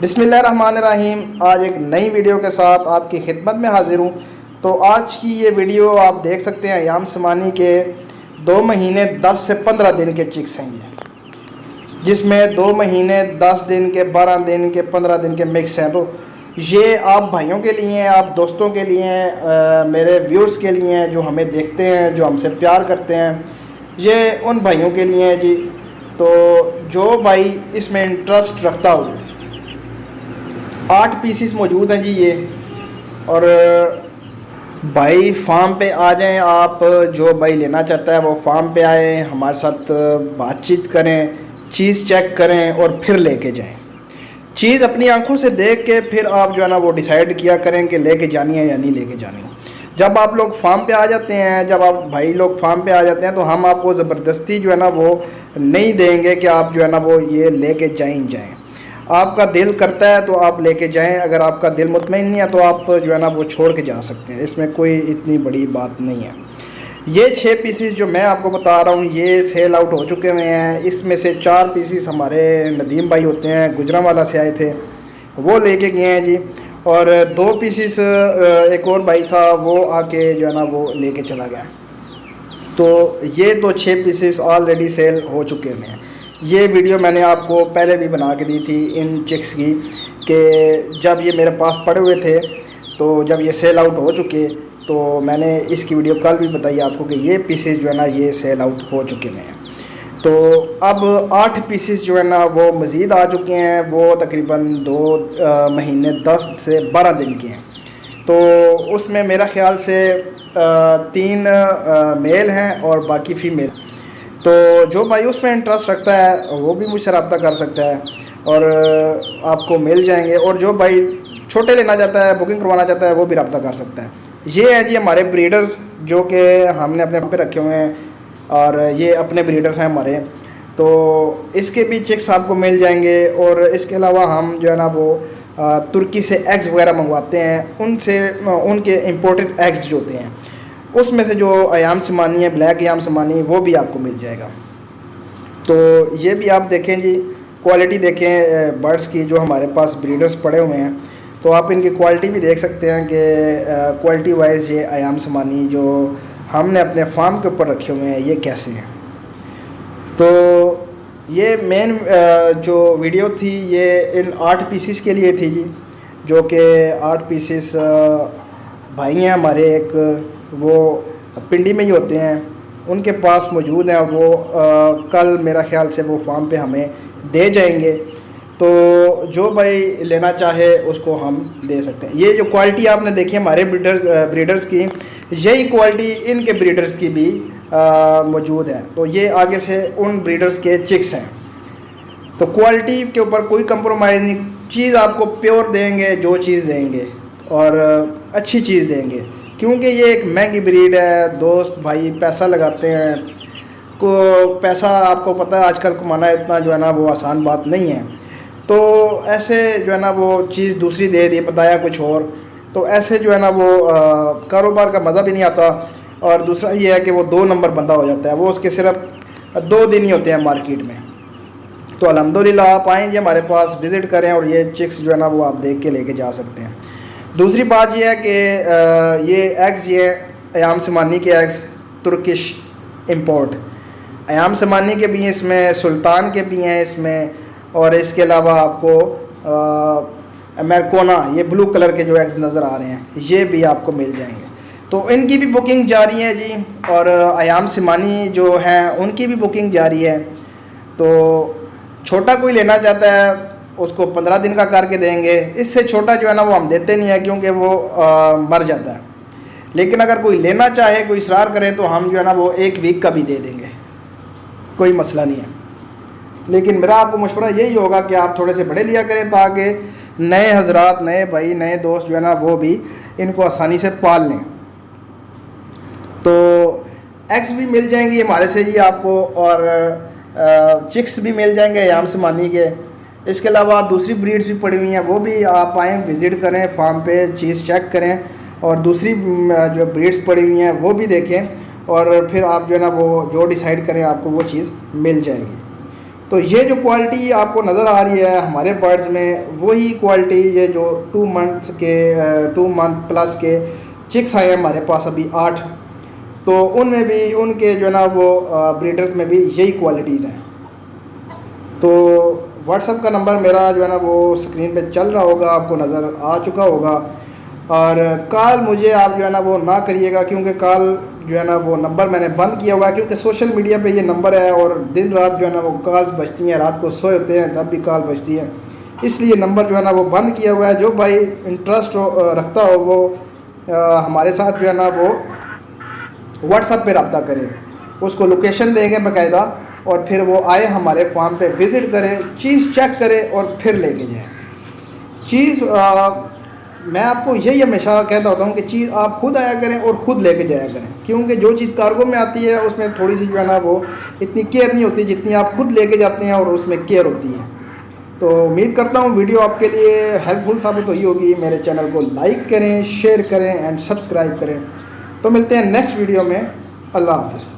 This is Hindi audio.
बिस्मिल्लाहिर्रहमानिर्रहीम। आज एक नई वीडियो के साथ आपकी खिदमत में हाजिर हूँ। तो आज की ये वीडियो आप देख सकते हैं अयाम समानी के 2 महीने 10 से 15 दिन के चिक्स हैं ये, जिसमें 2 महीने 10 दिन के, 12 दिन के, 15 दिन के मिक्स हैं। तो ये आप भाइयों के लिए हैं, आप दोस्तों के लिए हैं, मेरे व्यूअर्स के लिए हैं जो हमें देखते हैं, जो हमसे प्यार करते हैं, ये उन भाइयों के लिए हैं जी। तो जो भाई इसमें इंटरेस्ट रखता हो, 8 पीसीस मौजूद हैं जी ये। और भाई फार्म पे आ जाएं आप, जो भाई लेना चाहता है वो फार्म पे आए, हमारे साथ बातचीत करें, चीज़ चेक करें और फिर लेके जाएं। चीज़ अपनी आंखों से देख के फिर आप जो है ना वो डिसाइड किया करें कि लेके जानी है या नहीं लेके जानी है। जब आप लोग फार्म पे आ जाते हैं, जब आप भाई लोग फार्म पे आ जाते हैं, तो हम आपको ज़बरदस्ती जो है ना वो नहीं देंगे कि आप जो है ना वो ये लेके जाएं। आपका दिल करता है तो आप लेके जाएं, अगर आपका दिल मुतमईन नहीं है तो आप जो है ना वो छोड़ के जा सकते हैं। इसमें कोई इतनी बड़ी बात नहीं है। ये 6 पीसीस जो मैं आपको बता रहा हूँ ये सेल आउट हो चुके हुए हैं। इसमें से 4 पीसीस हमारे नदीम भाई होते हैं, गुजरांवाला से आए थे, वो लेके गए हैं जी। और 2 पीसीस एक और भाई था वो आके जो है ना वो लेके चला गया। तो ये तो 6 पीसीस ऑलरेडी सेल हो चुके हैं। ये वीडियो मैंने आपको पहले भी बना के दी थी इन चिक्स की, कि जब ये मेरे पास पड़े हुए थे, तो जब ये सेल आउट हो चुके तो मैंने इसकी वीडियो कल भी बताई आपको कि ये पीसेस जो है ना ये सेल आउट हो चुके हैं। तो अब 8 पीसेस जो है ना वो मज़ीद आ चुके हैं, वो तकरीबन 2 महीने 10 से 12 दिन के हैं। तो उसमें मेरा ख्याल से 3 मेल हैं और बाकी फ़ीमेल। तो जो भाई उसमें इंटरेस्ट रखता है वो भी मुझसे रब्ता कर सकता है और आपको मिल जाएंगे। और जो भाई छोटे लेना चाहता है, बुकिंग करवाना चाहता है, वो भी रब्ता कर सकता है। ये है जी हमारे ब्रीडर्स जो कि हमने अपने पे रखे हुए हैं, और ये अपने ब्रीडर्स हैं हमारे। तो इसके भी चिक्स आपको मिल जाएंगे। और इसके अलावा हम जो है ना वो तुर्की से एग्स वगैरह मंगवाते हैं, उनसे उनके इम्पोर्टेड एग्स जो होते हैं उसमें से जो अयाम समानी है, ब्लैक अयाम समानी, वो भी आपको मिल जाएगा। तो ये भी आप देखें जी, क्वालिटी देखें बर्ड्स की जो हमारे पास ब्रीडर्स पड़े हुए हैं, तो आप इनकी क्वालिटी भी देख सकते हैं कि क्वालिटी वाइज ये अयाम समानी जो हमने अपने फार्म के ऊपर रखे हुए हैं ये कैसे हैं। तो ये मेन जो वीडियो थी ये इन 8 पीसीस के लिए थी जी, जो कि 8 पीसीस भाई हैं हमारे, एक वो पिंडी में ही होते हैं, उनके पास मौजूद हैं। वो कल मेरा ख्याल से वो फार्म पे हमें दे जाएंगे। तो जो भाई लेना चाहे उसको हम दे सकते हैं। ये जो क्वालिटी आपने देखी हमारे ब्रीडर्स की, यही क्वालिटी इनके ब्रीडर्स की भी मौजूद है। तो ये आगे से उन ब्रीडर्स के चिक्स हैं। तो क्वालिटी के ऊपर कोई कंप्रोमाइज़ नहीं, चीज़ आपको प्योर देंगे, जो चीज़ देंगे और अच्छी चीज़ देंगे, क्योंकि ये एक महंगी ब्रीड है। दोस्त भाई पैसा लगाते हैं, को पैसा आपको पता है आजकल कमाना इतना जो है ना वो आसान बात नहीं है। तो ऐसे जो है ना वो चीज़ दूसरी दे दी, बताया कुछ और, तो ऐसे जो है ना वो कारोबार का मज़ा भी नहीं आता। और दूसरा ये है कि वो 2 नंबर बंदा हो जाता है, वो उसके सिर्फ 2 दिन ही होते हैं मार्केट में। तो अल्हम्दुलिल्लाह आप आएँ हमारे पास, विज़िट करें और ये चिक्स जो है ना वो आप देख के लेके जा सकते हैं। दूसरी बात यह है कि ये एग्स, ये अयाम समानी के एग्स तुर्किश इंपोर्ट, अयाम समानी के भी हैं इसमें, सुल्तान के भी हैं इसमें, और इसके अलावा आपको अमेरिकोना, ये ब्लू कलर के जो एग्स नज़र आ रहे हैं, ये भी आपको मिल जाएंगे। तो इनकी भी बुकिंग जारी है जी। और अयाम समानी जो हैं उनकी भी बुकिंग जारी है। तो छोटा कोई लेना चाहता है उसको 15 दिन का करके देंगे, इससे छोटा जो है ना वो हम देते नहीं है, क्योंकि वो मर जाता है। लेकिन अगर कोई लेना चाहे, कोई इसरार करे, तो हम जो है ना वो 1 वीक का भी दे देंगे, कोई मसला नहीं है। लेकिन मेरा आपको मशवरा यही होगा कि आप थोड़े से बड़े लिया करें, ताकि नए हजरात, नए भाई, नए दोस्त जो है ना वो भी इनको आसानी से पाल लें। तो एग्स भी मिल जाएंगी हमारे से जी आपको, और चिक्स भी मिल जाएंगे अयाम समानी के। इसके अलावा दूसरी ब्रीड्स भी पड़ी हुई हैं, वो भी आप आएँ, विज़िट करें फार्म पे, चीज़ चेक करें और दूसरी जो ब्रीड्स पड़ी हुई हैं वो भी देखें, और फिर आप जो है ना वो जो डिसाइड करें आपको वो चीज़ मिल जाएगी। तो ये जो क्वालिटी आपको नज़र आ रही है हमारे बर्ड्स में, वही क्वालिटी ये जो 2 मंथ प्लस के चिक्स आए हैं हमारे पास अभी 8, तो उनमें भी उनके जो है ना वो ब्रीडर्स में भी यही क्वालिटीज़ हैं। तो व्हाट्सएप का नंबर मेरा जो है ना वो स्क्रीन पे चल रहा होगा, आपको नज़र आ चुका होगा। और कॉल मुझे आप जो है ना वो ना करिएगा, क्योंकि कॉल जो है ना वो नंबर मैंने बंद किया हुआ है, क्योंकि सोशल मीडिया पे ये नंबर है और दिन रात जो है ना वो कॉल्स बजती हैं, रात को सोए होते हैं तब भी कॉल बजती है, इसलिए नंबर जो है ना वो बंद किया हुआ है। जो भाई इंटरेस्ट रखता हो वो हमारे साथ जो है ना वो व्हाट्सएप पे रब्ता करे, उसको लोकेशन देंगे बाकायदा, और फिर वो आए हमारे फार्म पे विज़िट करे, चीज़ चेक करे और फिर लेके जाए चीज़। मैं आपको यही हमेशा कहता होता हूँ कि चीज़ आप खुद आया करें और ख़ुद लेके जाया करें, क्योंकि जो चीज़ कार्गो में आती है उसमें थोड़ी सी जो है ना वो इतनी केयर नहीं होती जितनी आप खुद लेके जाते हैं और उसमें केयर होती है। तो उम्मीद करता हूँ वीडियो आपके लिए हेल्पफुल साबित हुई होगी। मेरे चैनल को लाइक करें, शेयर करें एंड सब्सक्राइब करें। तो मिलते हैं नेक्स्ट वीडियो में। अल्लाह हाफ़िज़।